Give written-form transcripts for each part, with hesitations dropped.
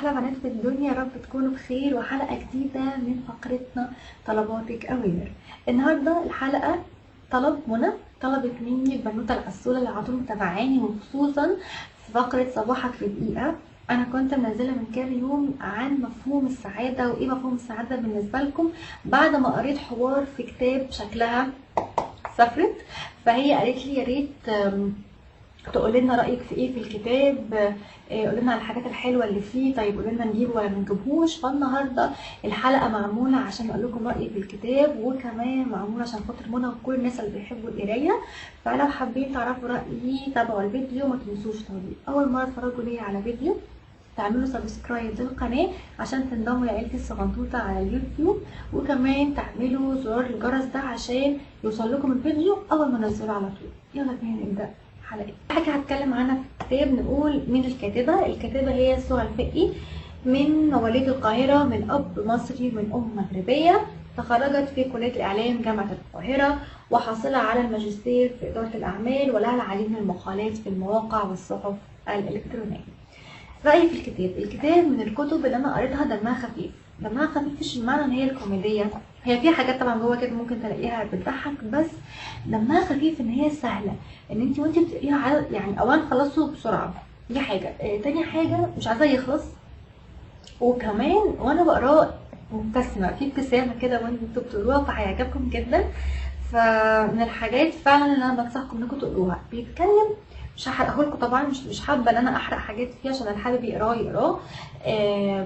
احلى بنات في الدنيا، يا رب تكونوا بخير. وحلقه جديده من فقرتنا طلباتك اوامر. النهارده الحلقه طلب منى، طلبت مني البنوته العسوله اللي على طول متابعاني، وخصوصا في فقره صباحك في دقيقه. انا كنت منزله من كام يوم عن مفهوم السعاده وايه مفهوم السعاده بالنسبه لكم، بعد ما قريت حوار في كتاب شكلها سافرت. فهي قالت لي يا ريت تقول لنا رايك في ايه في الكتاب، قول لنا على الحاجات الحلوه اللي فيه، طيب قول لنا نجيبه ولا ما نجيبهوش. فالنهارده الحلقه معموله عشان اقول لكم رايي في الكتاب، وكمان معموله عشان خاطر منى وكل الناس اللي بيحبوا القرايه. فلو حابين تعرفوا رايي تابعوا الفيديو، ما تنسوش اول مره تتفرجوا ليا على فيديو تعملوا سبسكرايب للقناه عشان تنضموا لعيلتي الصغنطوطه على اليوتيوب، وكمان تعملوا زرار الجرس ده عشان يوصل لكم الفيديو اول ما انزله على طول. يلا بينا نبدا حلقة. حاجة هتكلم عنها في الكتاب، نقول مين الكاتبة. الكاتبة هي سهى الفقي، من مواليد القاهرة، من أب مصري من أم مغربية. تخرجت في كلية الإعلام جامعة القاهرة، وحاصلة على الماجستير في إدارة الأعمال، ولها العديد من المقالات في المواقع والصحف الإلكترونية. رأيي في الكتاب من الكتب اللي أنا قريتها دمها خفيف. دمها خفيف مش بمعنى إن هي الكوميدية، هي في حاجات طبعا جوه كده ممكن تلاقيها بتضحك، بس دمها خفيف ان هي سهله ان انت وانت بتقريها يعني اولا خلصوا بسرعه، دي حاجه. تاني حاجه مش عايزاه يخلص، وكمان وانا بقراه مبتسمه، في ابتسامه كده وانتوا بتقروها فهيعجبكم جدا. فمن الحاجات فعلا اللي انا بنصحكم انكم تقروها. بيتكلم، مش هحرقه لكم طبعا، مش حابه ان انا احرق حاجات فيه عشان اللي حابب يقراه.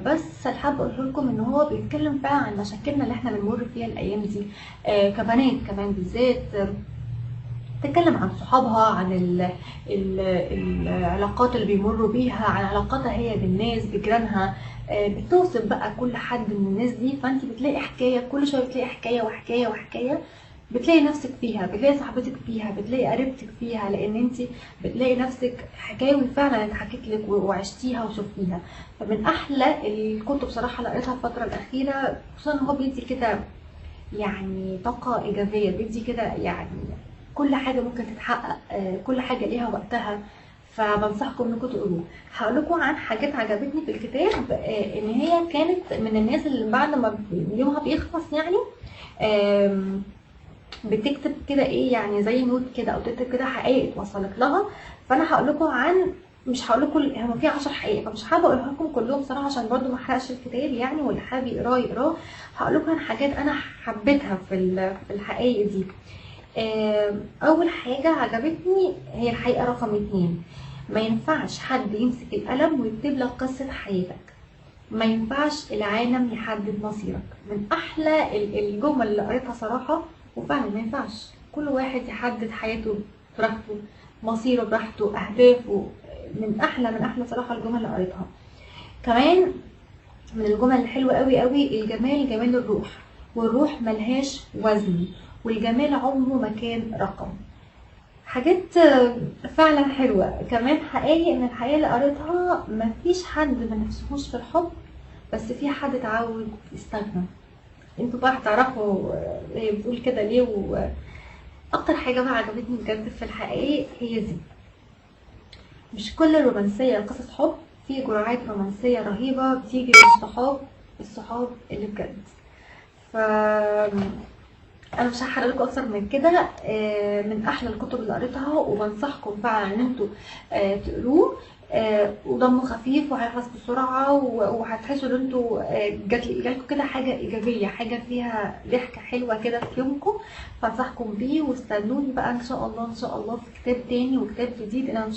بس اللي حابه اقول لكم ان هو بيتكلم فعلا عن مشاكلنا اللي احنا بنمر فيها الايام دي، كبنات كمان بالذات. بتتكلم عن صحابها، عن العلاقات اللي بيمروا بيها، عن علاقاتها هي بالناس بجيرانها. بتوصف بقى كل حد من الناس دي، فانت بتلاقي حكايه، كل شويه بتلاقي حكايه وحكايه وحكايه، بتلاقي نفسك فيها، بتلاقي صاحبتك فيها، بتلاقي قريبتك فيها، لان انت بتلاقي نفسك حكاوي فعلا اتحكت لك وعشتيها وشفتيها. فمن احلى الكتب صراحه اللي قريتها الفتره الاخيره، خصوصا هو بيدي كده يعني طاقه ايجابيه، بيدي كده يعني كل حاجه ممكن تتحقق، كل حاجه ليها وقتها. فبنصحكم انكم تقروه. هقول لكم عن حاجات عجبتني في الكتاب، ان هي كانت من الناس اللي بعد ما يومها بيخلص يعني بتكتب كده ايه يعني زي نوت كده، او تكتب كده حقائق اتوصلت لها. فانا هقول لكم عن، مش هقول لكم هم في 10 حقائق، فمش حابه اقولها لكم كلهم صراحه عشان برضو ما احرقش الكتاب يعني، واللي حابب يقراه. هقول لكم عن حاجات انا حبيتها في الحقائق دي. اول حاجه عجبتني هي الحقيقه رقم 2. ما ينفعش حد يمسك القلم ويكتب لك قصه حياتك. ما ينفعش العالم يحدد مصيرك. من احلى الجمل اللي قريتها صراحه. وفعلا ما ينفعش كل واحد يحدد حياته براحته، مصيره براحته، اهدافه. من احلى صراحه الجمل اللي قريتها. كمان من الجمل الحلوه قوي قوي، الجمال جمال الروح، والروح ملهاش وزن، والجمال عمره ما كان رقم. حاجات فعلا حلوه. كمان حقيقي ان الحقيقه اللي قريتها مفيش حد ما نفسهوش في الحب، بس في حد اتعود يستغنى. انتوا بقى هتعرفوا هي بتقول كده ليه. واكتر حاجه بقى عجبتني بجد في الحقيقه هي دي: مش كل رومانسيه قصص حب، في جرعات رومانسيه رهيبه بتيجي الصحاب اللي بجد. ف انا مش هحرق لكم اكتر من كده. من احلى الكتب اللي قريتها، وبنصحكم فعلا ان انتوا تقروه. ودمه خفيف وهيخلص بسرعه، وهتحسوا ان انتوا جالكم كده حاجه ايجابيه، حاجه فيها ضحكه حلوه كده في يومكم. فانصحكم بيه، واستنوني بقى ان شاء الله في كتاب تاني وكتاب جديد. انا ان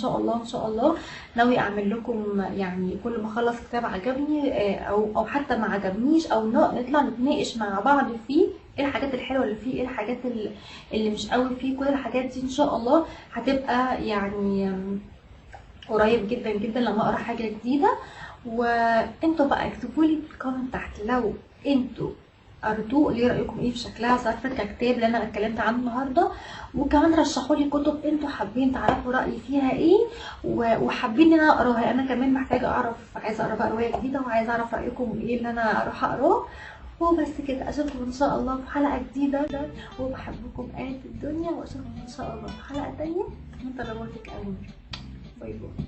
شاء الله ناوي اعمل لكم يعني كل ما اخلص كتاب عجبني او حتى ما عجبنيش، او نطلع نتناقش مع بعض فيه ايه الحاجات الحلوه اللي فيه، ايه الحاجات اللي مش قوي فيه. كل الحاجات دي ان شاء الله هتبقى يعني قريب جدا جدا لما اقرا حاجه جديده. وانتوا بقى اكتبوا لي في الكومنت تحت لو انتوا قريتوه، ليه رايكم ايه في شكلها سافرت ككتاب اللي انا اتكلمت عنه النهارده. وكمان رشحوا لي كتب انتوا حابين تعرفوا رايي فيها ايه، وحابين ان انا اقراها. انا كمان محتاجه اعرف، عايزه اقرا بقى روايه جديده، وعايزه اعرف رايكم ايه اللي انا اروح اقراه. وبس كده، اشوفكم ان شاء الله في حلقه جديده، وبحبكم قد الدنيا، واشوفكم ان شاء الله في حلقه تانيه من طلباتك اوامر. باي باي.